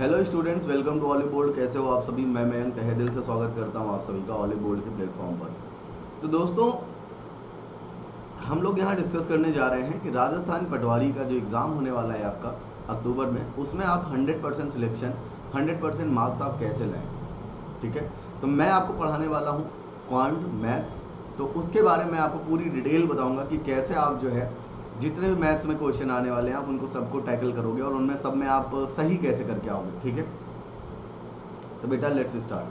Hello students, welcome to Oliveboard. कैसे हो आप सभी? मैं मयंक तहे दिल से स्वागत करता हूं आप सभी का ऑलिव बोर्ड के प्लेटफॉर्म पर। तो दोस्तों, हम लोग यहां डिस्कस करने जा रहे हैं कि राजस्थान पटवारी का जो एग्ज़ाम होने वाला है आपका अक्टूबर में, उसमें आप 100% सिलेक्शन, 100% मार्क्स आप कैसे लाएं। ठीक है, तो मैं आपको पढ़ाने वाला हूं क्वांट मैथ्स। तो उसके बारे में आपको पूरी डिटेल बताऊंगा कि कैसे आप जो है जितने भी मैथ्स में क्वेश्चन आने वाले हैं आप उनको सबको टैकल करोगे और उनमें सब में आप सही कैसे करके आओगे। ठीक है, तो बेटा लेट्स स्टार्ट।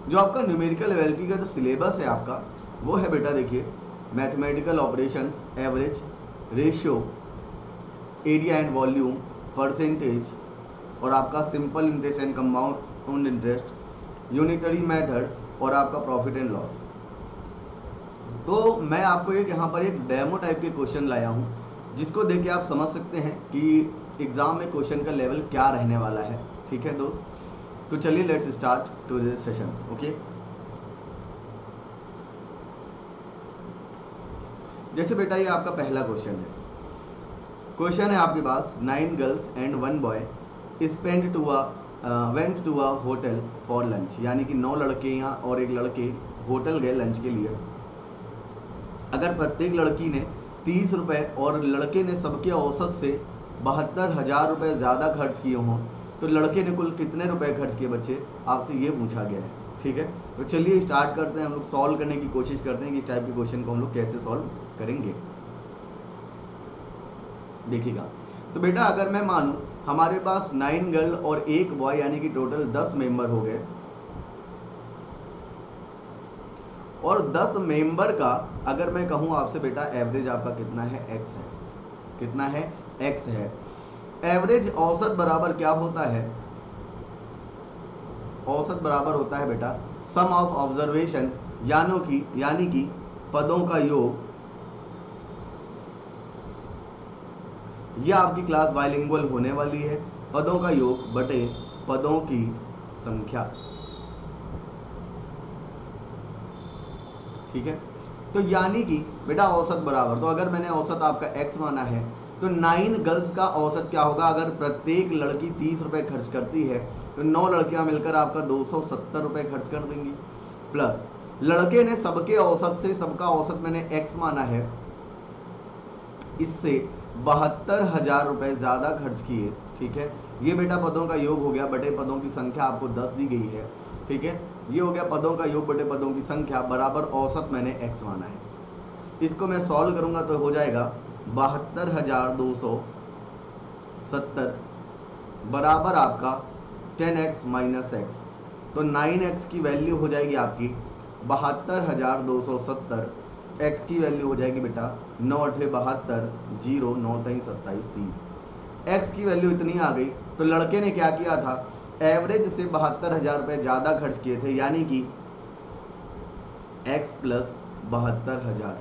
जो आपका न्यूमेरिकल एबिलिटी का जो सिलेबस है आपका, वो है बेटा देखिए, mathematical operations, average, ratio, area and volume, percentage, और आपका simple interest and compound interest, unitary method, और आपका प्रॉफिट एंड लॉस। तो मैं आपको एक यहाँ पर एक डेमो टाइप के क्वेश्चन लाया हूँ, जिसको देख के आप समझ सकते हैं कि एग्ज़ाम में क्वेश्चन का लेवल क्या रहने वाला है। ठीक है दोस्त, तो चलिए let's start to this session. Okay, जैसे बेटा ये आपका पहला क्वेश्चन है। क्वेश्चन है आपके पास, 9 girls and 1 boy spend to went to a hotel for lunch, यानी कि 9 लड़कियां और एक लड़के होटल गए लंच के लिए। अगर प्रत्येक लड़की ने 30 रुपये और लड़के ने सबके औसत से 72,000 रुपये ज़्यादा खर्च किए हों, तो लड़के ने कुल कितने रुपए खर्च किए बच्चे, आपसे ये पूछा गया है। ठीक है, तो चलिए स्टार्ट करते हैं। हम लोग सॉल्व करने की कोशिश करते हैं कि इस टाइप के क्वेश्चन को हम लोग कैसे सॉल्व करेंगे। देखिएगा, तो बेटा अगर मैं मानूं हमारे पास 9 गर्ल और 1 बॉय, यानी कि टोटल 10 मेंबर हो गए, और 10 मेंबर का अगर मैं कहूं आपसे बेटा एवरेज आपका कितना है, एक्स है। कितना है, एक्स है। एवरेज औसत बराबर क्या होता है, औसत बराबर होता है बेटा सम ऑफ ऑब्जर्वेशन, यानी कि पदों का योग। यह आपकी क्लास बाइलिंगुअल होने वाली है। पदों का योग बटे पदों की संख्या। ठीक है, तो यानी कि बेटा औसत बराबर, तो अगर मैंने औसत आपका x माना है, तो 9 गर्ल्स का औसत क्या होगा। अगर प्रत्येक लड़की 30 रुपये खर्च करती है, तो 9 लड़कियां मिलकर आपका 270 रुपये खर्च कर देंगी। प्लस लड़के ने सबके औसत से, सबका औसत मैंने x माना है, इससे 72,000 रुपये ज़्यादा खर्च किए। ठीक है, ये बेटा पदों का योग हो गया बटे पदों की संख्या आपको 10 दी गई है। ठीक है, ये हो गया पदों का योग बटे पदों की संख्या बराबर औसत मैंने x माना है। इसको मैं सॉल्व करूंगा तो हो जाएगा 72,270 बराबर आपका 10x माइनस एक्स। तो 9x की वैल्यू हो जाएगी आपकी 72,270। x की वैल्यू हो जाएगी बेटा 9 8 72, 0 9 3 27 30। x की वैल्यू इतनी आ गई, तो लड़के ने क्या किया था, एवरेज से 72,000 रुपये ज़्यादा खर्च किए थे, यानी कि x plus 72,000,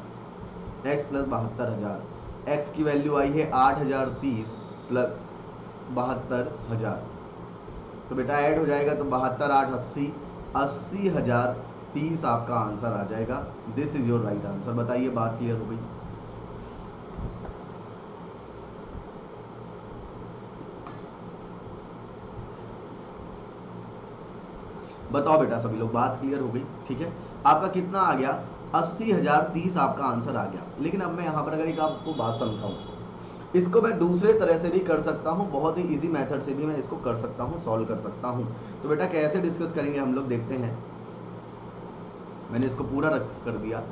x plus 72,000। x की वैल्यू आई है 8,030 प्लस 72,000। तो बेटा ऐड हो जाएगा, तो 72 8 80, 80,030 आपका आंसर आ जाएगा। This is your right answer. बताइए, बात क्लियर हो गई? बताओ बेटा सभी लोग, बात क्लियर हो गई? ठीक है, आपका कितना आ गया, 80,030 आपका आंसर आ गया। लेकिन अब मैं यहाँ पर अगर एक आपको बात समझाऊँ, इसको मैं दूसरे तरह से भी कर सकता हूँ, बहुत ही इजी मेथड से भी मैं इसको कर सकता हूँ, सॉल्व कर सकता हूँ। तो बेटा कैसे डिस्कस करेंगे हम लोग, देखते हैं। मैंने इसको पूरा रख कर दिया।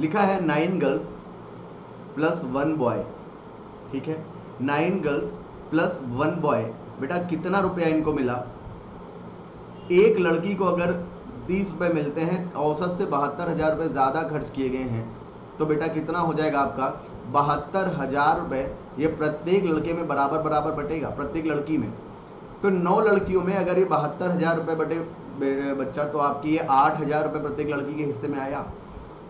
लिखा है 9 गर्ल्स प्लस 1 बॉय। ठीक है, 9 गर्ल्स प्लस 1 बॉय। बेटा कितना रुपया इनको मिला, एक लड़की को अगर 30 रुपये मिलते हैं, औसत से 72,000 रुपये ज़्यादा खर्च किए गए हैं, तो बेटा कितना हो जाएगा आपका 72,000 रुपये। ये प्रत्येक लड़के में बराबर बराबर बटेगा, प्रत्येक लड़की में। तो 9 लड़कियों में अगर ये 72,000 रुपये बटे बच्चा, तो आपकी ये 8,000 रुपये प्रत्येक लड़की के हिस्से में आया।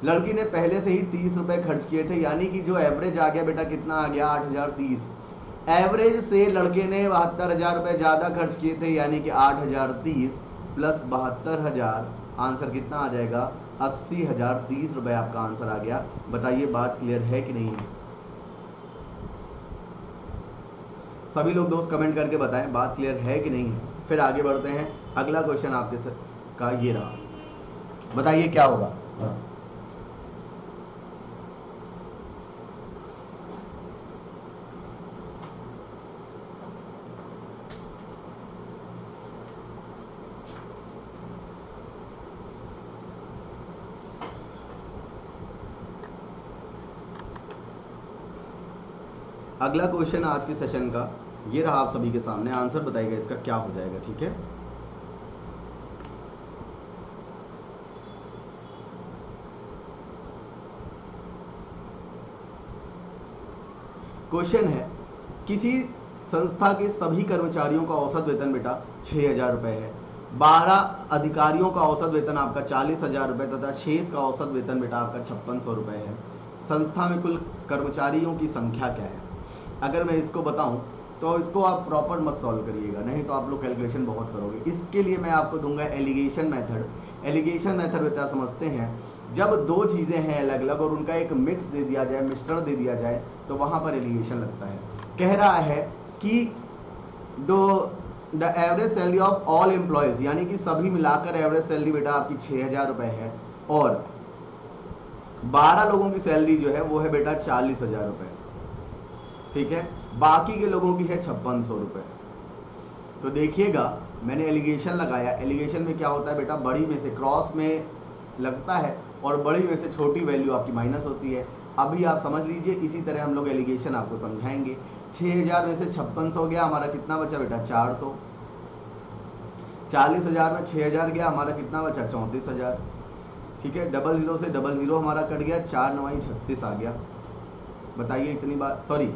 लड़की ने पहले से ही 30 रुपये खर्च किए थे, यानी कि जो एवरेज आ गया बेटा कितना आ गया, 8,030। एवरेज से लड़के ने 72,000 रुपये ज़्यादा खर्च किए थे, यानी कि 8,030 प्लस 72,000, आंसर कितना आ जाएगा, 80,030 रुपये आपका आंसर आ गया। बताइए बात क्लियर है कि नहीं है? सभी लोग दोस्त कमेंट करके बताएं बात क्लियर है कि नहीं है। फिर आगे बढ़ते हैं। अगला क्वेश्चन आपके का ये रहा, बताइए क्या होगा। अगला क्वेश्चन आज के सेशन का ये रहा आप सभी के सामने, आंसर बताइएगा इसका क्या हो जाएगा, ठीक है। क्वेश्चन है, किसी संस्था के सभी कर्मचारियों का औसत वेतन बेटा 6,000 रुपये है, 12 अधिकारियों का औसत वेतन आपका 40,000 रुपये तथा शेष का औसत वेतन बेटा आपका 5600 रुपये है। संस्था में कुल कर्मचारियों की संख्या क्या है। अगर मैं इसको बताऊं तो इसको आप प्रॉपर मत सॉल्व करिएगा, नहीं तो आप लोग कैलकुलेशन बहुत करोगे। इसके लिए मैं आपको दूंगा एलिगेशन मेथड। एलिगेशन मेथड बेटा समझते हैं, जब दो चीज़ें हैं अलग अलग और उनका एक मिक्स दे दिया जाए, मिश्रण दे दिया जाए, तो वहाँ पर एलिगेशन लगता है। कह रहा है कि the average salary of all employees, यानी कि सभी मिलाकर एवरेज सैलरी बेटा आपकी 6,000 रुपये है और 12 लोगों की सैलरी जो है वो है बेटा 40,000 रुपये, ठीक है। बाकी के लोगों की है 5600 रुपये। तो देखिएगा मैंने एलिगेशन लगाया। एलिगेशन में क्या होता है बेटा, बड़ी में से क्रॉस में लगता है और बड़ी में से छोटी वैल्यू आपकी माइनस होती है। अभी आप समझ लीजिए, इसी तरह हम लोग एलिगेशन आपको समझाएंगे। 6,000 में से 5600 हो गया, हमारा कितना बचा बेटा 400। 40,000 में 6,000 गया, हमारा कितना बचा 34,000, ठीक है। 00 से 00 हमारा कट गया, 4 9 36 आ गया। बताइए इतनी बात, सॉरी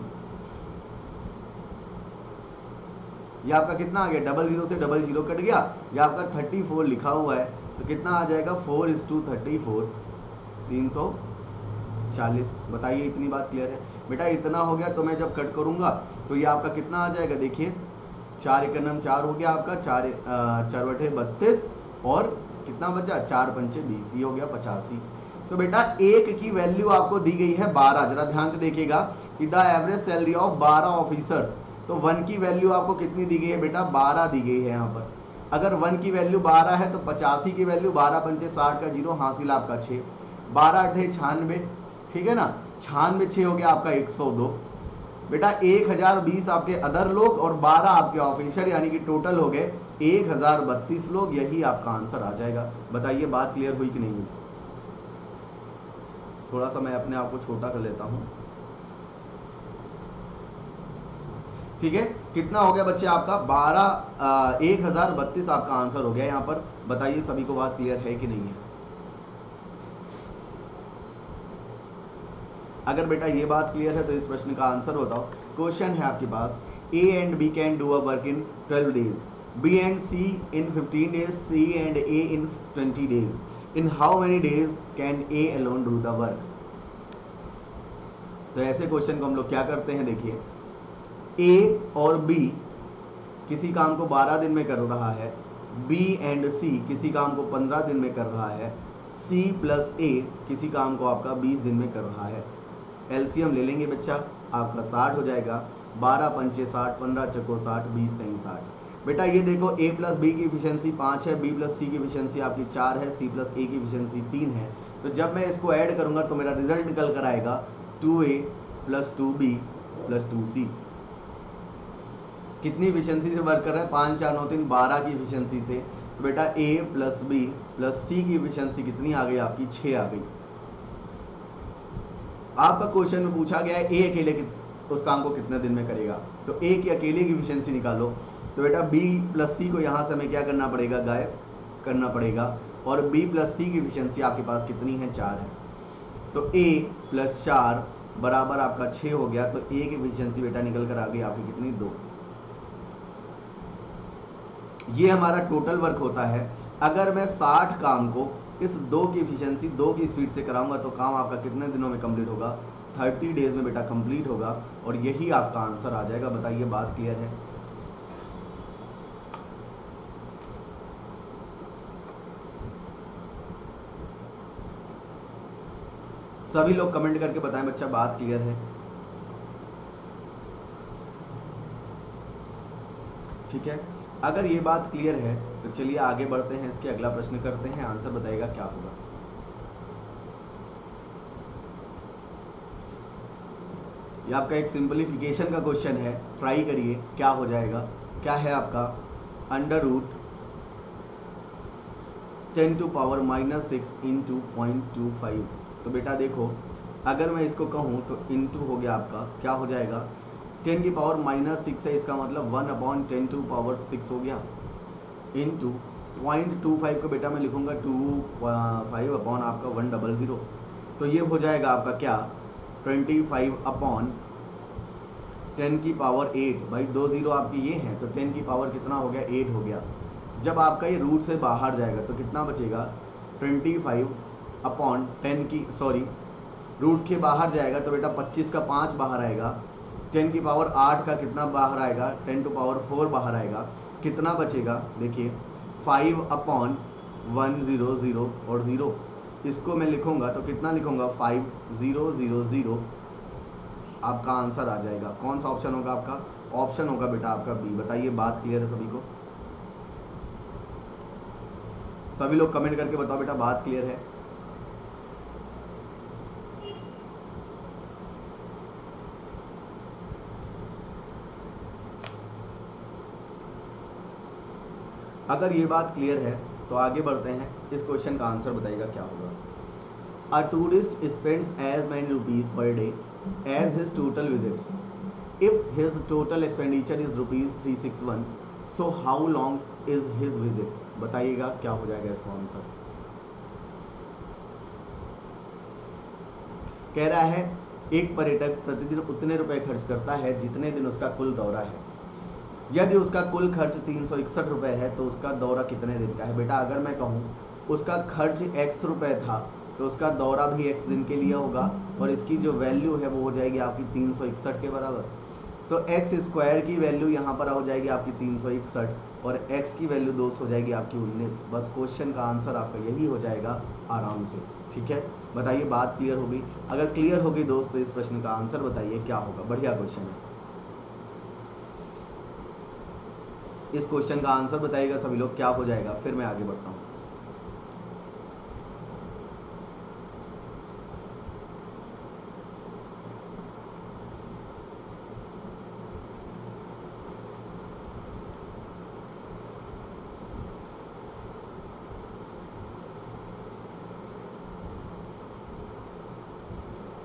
ये आपका कितना आ गया, 00 से 00 कट गया, ये आपका 34 लिखा हुआ है, तो कितना आ जाएगा 4:34, 340। बताइए इतनी बात क्लियर है बेटा। इतना हो गया तो मैं जब कट करूंगा तो ये आपका कितना आ जाएगा, देखिए 4 × 9 4 हो गया आपका, 4 32 और कितना बचा 4 पंचे 20, ये हो गया 85। तो बेटा एक की वैल्यू आपको दी गई है 12। जरा ध्यान से देखिएगा कि the average salary of 12 officers, तो 1 की वैल्यू आपको कितनी दी गई है बेटा 12 दी गई है यहाँ पर। अगर 1 की वैल्यू 12 है तो 85 की वैल्यू 12 पंचे 60 का 0, हासिल आपका 6, 12 8 96, ठीक है ना। 96 6 हो गया आपका 102 बेटा। 1020 आपके अदर लोग और 12 आपके ऑफिसर, यानी कि टोटल हो गए 1032 लोग। यही आपका आंसर आ जाएगा। बताइए बात क्लियर हुई कि नहीं हुई। थोड़ा सा मैं अपने आप को छोटा कर लेता हूं, ठीक है। कितना हो गया बच्चे आपका 1032 आपका आंसर हो गया यहाँ पर। बताइए सभी को बात क्लियर है कि नहीं है। अगर बेटा ये बात क्लियर है तो इस प्रश्न का आंसर बताओ। क्वेश्चन है आपके पास, A and B can do a work in 12 days, B and C in 15 days, C and A in 20 days. In how many days can A alone do the work? तो ऐसे question को हम लोग क्या करते हैं, देखिए A और B किसी काम को 12 दिन में कर रहा है, B एंड C किसी काम को 15 दिन में कर रहा है, C प्लस A किसी काम को आपका 20 दिन में कर रहा है। एलसीएम ले लेंगे बच्चा, आपका 60 हो जाएगा। 12 पंचे 60, 15 चको 60, 20 3 60। बेटा ये देखो A प्लस B की एफिशिएंसी 5 है, B प्लस C की एफिशिएंसी आपकी 4 है, C प्लस A की एफिशिएंसी 3 है। तो जब मैं इसको ऐड करूंगा तो मेरा रिजल्ट निकल कर आएगा 2A plus 2B plus 2C। कितनी एफिशिएंसी से वर्क कर रहा है, 5 4 9 3 12 की एफिशिएंसी से। तो बेटा A plus B plus C की एफिशिएंसी कितनी आ गई आपकी 6 आ गई। आपका क्वेश्चन में पूछा गया है A अकेले उस काम को कितने दिन में करेगा, तो A की अकेले की एफिशिएंसी निकालो। तो बेटा B प्लस C को यहाँ से हमें क्या करना पड़ेगा, गायब करना पड़ेगा, और B प्लस C की एफिशिएंसी आपके पास कितनी है 4 है। तो A प्लस 4 बराबर आपका 6 हो गया। तो A की एफिशिएंसी बेटा निकल कर आ गई आपकी कितनी 2। ये हमारा टोटल वर्क होता है। अगर मैं 60 काम को इस 2 की एफिशिएंसी 2 की स्पीड से कराऊंगा तो काम आपका कितने दिनों में कंप्लीट होगा, 30 डेज में बेटा कंप्लीट होगा, और यही आपका आंसर आ जाएगा। बताइए बात क्लियर है। सभी लोग कमेंट करके बताएं बच्चा बात क्लियर है। ठीक है, अगर ये बात क्लियर है तो चलिए आगे बढ़ते हैं, इसके अगला प्रश्न करते हैं, आंसर बताइएगा क्या होगा। ये आपका एक सिंपलीफिकेशन का क्वेश्चन है, ट्राई करिए क्या हो जाएगा। क्या है आपका under root 10 to power -6 into 0.25। तो बेटा देखो, अगर मैं इसको कहूँ तो इंटू हो गया आपका, क्या हो जाएगा 10 की पावर -6 है, इसका मतलब 1/10 टू पावर 6 हो गया, इंटू 0.25 को बेटा मैं लिखूँगा 25 अपॉन आपका 100। तो ये हो जाएगा आपका क्या 25 अपॉन 10 की पावर 8। भाई 2 जीरो आपकी ये हैं, तो 10 की पावर कितना हो गया 8 हो गया। जब आपका ये रूट से बाहर जाएगा तो कितना बचेगा 25 अपॉन 10 की, सॉरी रूट के बाहर जाएगा तो बेटा 25 का 5 बाहर आएगा, 10 की पावर 8 का कितना बाहर आएगा 10 टू पावर 4 बाहर आएगा, कितना बचेगा देखिए 5 अपॉन 100 और 0। इसको मैं लिखूंगा तो कितना लिखूंगा 5000। आपका आंसर आ जाएगा। कौन सा ऑप्शन होगा आपका, ऑप्शन होगा बेटा आपका बी। बताइए बात क्लियर है सभी को, सभी लोग कमेंट करके बताओ बेटा बात क्लियर है। अगर ये बात क्लियर है तो आगे बढ़ते हैं, इस क्वेश्चन का आंसर बताइएगा क्या होगा। A tourist spends as many rupees per day as his total visits, if his total expenditure is ₹361, so how long is his visit. बताइएगा क्या हो जाएगा इसका आंसर। कह रहा है एक पर्यटक प्रतिदिन उतने रुपए खर्च करता है जितने दिन उसका कुल दौरा है। यदि उसका कुल खर्च 361 रुपये है तो उसका दौरा कितने दिन का है। बेटा अगर मैं कहूँ उसका खर्च x रुपये था तो उसका दौरा भी x दिन के लिए होगा, और इसकी जो वैल्यू है वो हो जाएगी आपकी 361 के बराबर। तो x स्क्वायर की वैल्यू यहाँ पर हो जाएगी आपकी 361 और x की वैल्यू दोस्त हो जाएगी आपकी 19। बस क्वेश्चन का आंसर आपका यही हो जाएगा आराम से। ठीक है, बताइए बात क्लियर होगी। अगर क्लियर होगी दोस्त तो इस प्रश्न का आंसर बताइए क्या होगा। बढ़िया क्वेश्चन है, इस क्वेश्चन का आंसर बताइएगा सभी लोग क्या हो जाएगा, फिर मैं आगे बढ़ता हूँ।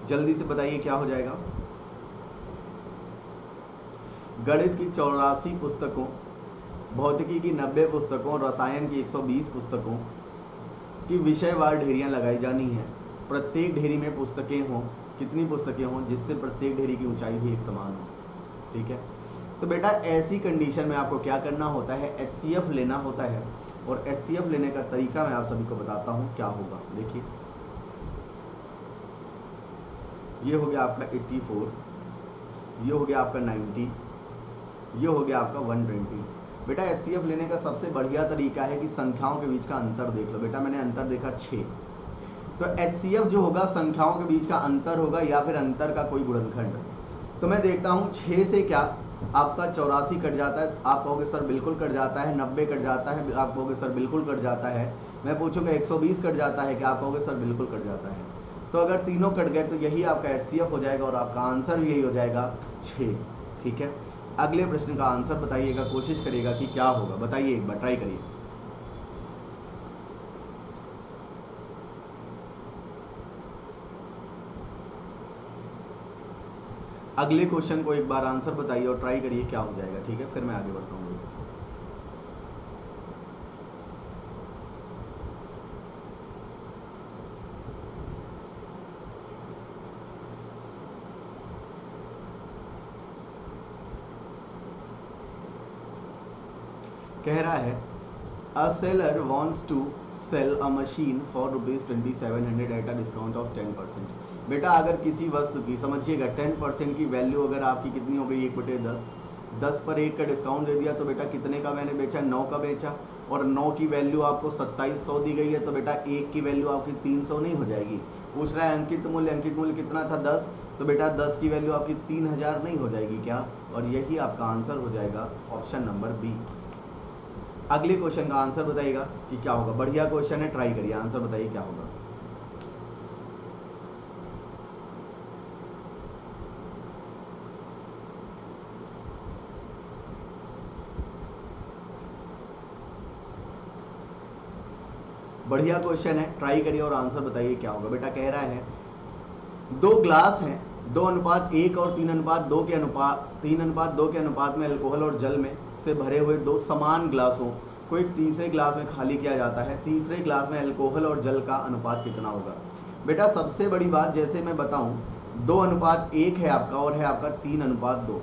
जल्दी से बताइए क्या हो जाएगा। गणित की 84 पुस्तकों, भौतिकी की 90 पुस्तकों, रसायन की 120 पुस्तकों की विषयवार ढेरियां लगाई जानी है। प्रत्येक ढेरी में पुस्तकें हों, कितनी पुस्तकें हों जिससे प्रत्येक ढेरी की ऊंचाई भी एक समान हो। ठीक है, तो बेटा ऐसी कंडीशन में आपको क्या करना होता है, HCF लेना होता है। और HCF लेने का तरीका मैं आप सभी को बताता हूँ क्या होगा। देखिए ये हो गया आपका 84, ये हो गया आपका 90, ये हो गया आपका 120। बेटा HCF लेने का सबसे बढ़िया तरीका है कि संख्याओं के बीच का अंतर देख लो। बेटा मैंने अंतर देखा 6, तो HCF जो होगा संख्याओं के बीच का अंतर होगा या फिर अंतर का कोई गुणनखंड। तो मैं देखता हूँ 6 से क्या आपका 84 कट जाता है, आप कहोगे सर बिल्कुल कट जाता है। 90 कट जाता है, आप कहोगे सर बिल्कुल कट जाता है। मैं पूछूंगा 120 कट जाता है क्या, आप कहोगे सर बिल्कुल कट जाता है। तो अगर तीनों कट गए तो यही आपका HCF हो जाएगा और आपका आंसर भी यही हो जाएगा 6। ठीक है, अगले प्रश्न का आंसर बताइएगा, कोशिश करिएगा कि क्या होगा। बताइए एक बार ट्राई करिए। अगले क्वेश्चन को एक बार आंसर बताइए और ट्राई करिए क्या हो जाएगा। ठीक है, फिर मैं आगे बढ़ता हूँ दोस्त। कह रहा है a seller wants to sell a machine for ₹2700 at a discount of 10%। बेटा अगर किसी वस्तु की, समझिएगा 10% की वैल्यू अगर आपकी कितनी हो गई 1/10, 10 पर 1 का डिस्काउंट दे दिया तो बेटा कितने का मैंने बेचा, 9 का बेचा। और 9 की वैल्यू आपको 2700 दी गई है तो बेटा 1 की वैल्यू आपकी 300 नहीं हो जाएगी। पूछ रहा है अंकित मूल्य कितना था 10, तो बेटा 10 की वैल्यू आपकी 3000 नहीं हो जाएगी क्या? और यही आपका आंसर हो जाएगा ऑप्शन नंबर बी। अगले क्वेश्चन का आंसर बताइएगा कि क्या होगा। बढ़िया क्वेश्चन है, ट्राई करिए, आंसर बताइए क्या होगा। बढ़िया क्वेश्चन है, ट्राई करिए और आंसर बताइए क्या होगा। बेटा कह रहा है दो ग्लास हैं, 2:1 और 3:2 के अनुपात में अल्कोहल और जल में से भरे हुए दो समान ग्लासों को एक तीसरे ग्लास में खाली किया जाता है। तीसरे ग्लास में अल्कोहल और जल का अनुपात कितना होगा? बेटा सबसे बड़ी बात, जैसे मैं बताऊं, 2:1 है आपका और है आपका 3:2।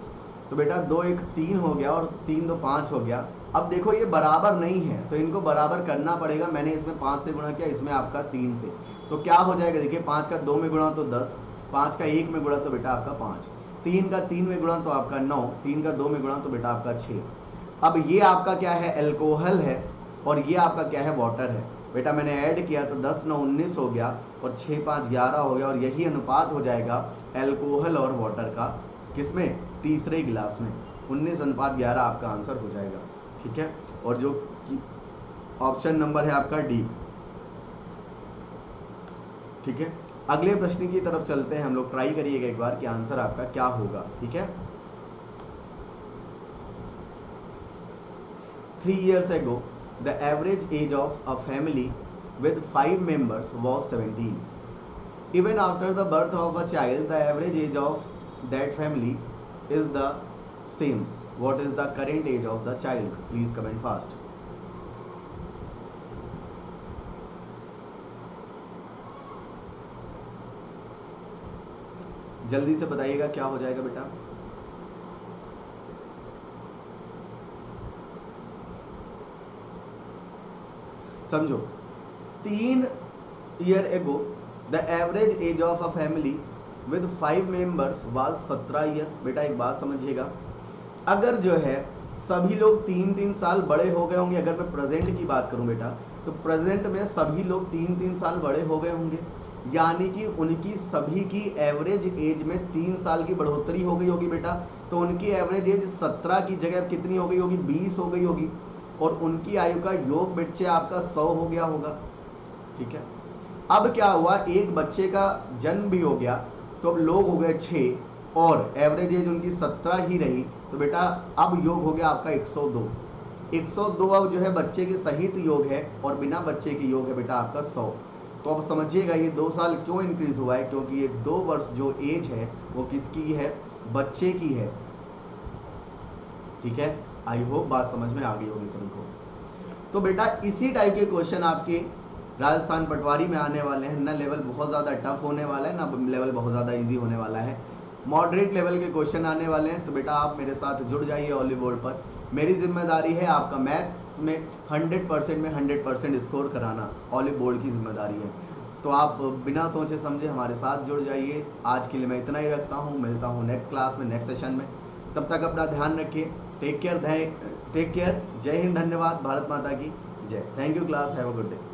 तो बेटा 2:1 3 हो गया और 3:2 5 हो गया। अब देखो ये बराबर नहीं है तो इनको बराबर करना पड़ेगा। मैंने इसमें 5 से गुणा किया, इसमें आपका 3 से, तो क्या हो जाएगा? देखिए 5 का 2 में गुणा तो 10, 5 का 1 में गुणा तो बेटा आपका 5, 3 का 3 में गुणा तो आपका 9, 3 का 2 में गुणा तो बेटा आपका 6। अब ये आपका क्या है? अल्कोहल है और ये आपका क्या है? वाटर है। बेटा मैंने ऐड किया तो 10 9 19 हो गया और 6 5 11 हो गया, और यही अनुपात हो जाएगा अल्कोहल और वाटर का, किसमें? तीसरे गिलास में। 19:11 आपका आंसर हो जाएगा। ठीक है, और जो ऑप्शन नंबर है आपका डी। ठीक है, अगले प्रश्न की तरफ चलते हैं हम लोग। ट्राई करिएगा एक बार कि आंसर आपका क्या होगा। ठीक है, 3 years ago the average age of a family with 5 members was 17. Even after the birth of a child, the average age of that family is the same. What is the current age of the child? Please comment fast. जल्दी से बताइएगा क्या हो जाएगा बेटा। समझो, 3 year ago the average age of a family with 5 members was 17 year। बेटा एक बात समझिएगा, अगर जो है सभी लोग 3-3 साल बड़े हो गए होंगे, अगर मैं प्रेजेंट की बात करूं बेटा, तो प्रेजेंट में सभी लोग 3-3 साल बड़े हो गए होंगे, यानी कि उनकी सभी की एवरेज एज में 3 साल की बढ़ोतरी हो गई होगी बेटा। तो उनकी एवरेज एज 17 की जगह कितनी हो गई होगी? 20 हो गई होगी, और उनकी आयु का योग बच्चे आपका 100 हो गया होगा। ठीक है, अब क्या हुआ? एक बच्चे का जन्म भी हो गया, तो अब लोग हो गए 6 और एवरेज एज उनकी 17 ही रही, तो बेटा अब योग हो गया आपका 102। 102 अब जो है बच्चे के सहित योग है और बिना बच्चे के योग है बेटा आपका 100। तो अब समझिएगा ये 2 साल क्यों इंक्रीज हुआ है, क्योंकि ये 2 वर्ष जो एज है वो किसकी है? बच्चे की है। ठीक है, आई होप बात समझ में आ गई होगी सभी को। तो बेटा इसी टाइप के क्वेश्चन आपके राजस्थान पटवारी में आने वाले हैं। ना लेवल बहुत ज़्यादा टफ होने वाला है, ना लेवल बहुत ज़्यादा इजी होने वाला है, मॉडरेट लेवल के क्वेश्चन आने वाले हैं। तो बेटा आप मेरे साथ जुड़ जाइए ऑली बोर्ड पर। मेरी जिम्मेदारी है आपका मैथ्स में 100% में 100% स्कोर कराना, ऑली बोर्ड की जिम्मेदारी है। तो आप बिना सोचे समझे हमारे साथ जुड़ जाइए। आज के लिए मैं इतना ही रखता हूँ, मिलता हूँ नेक्स्ट क्लास में, नेक्स्ट सेशन में। तब तक अपना ध्यान रखिए। Take care. जय हिंद, धन्यवाद, भारत माता की जय। Thank you class, have a good day.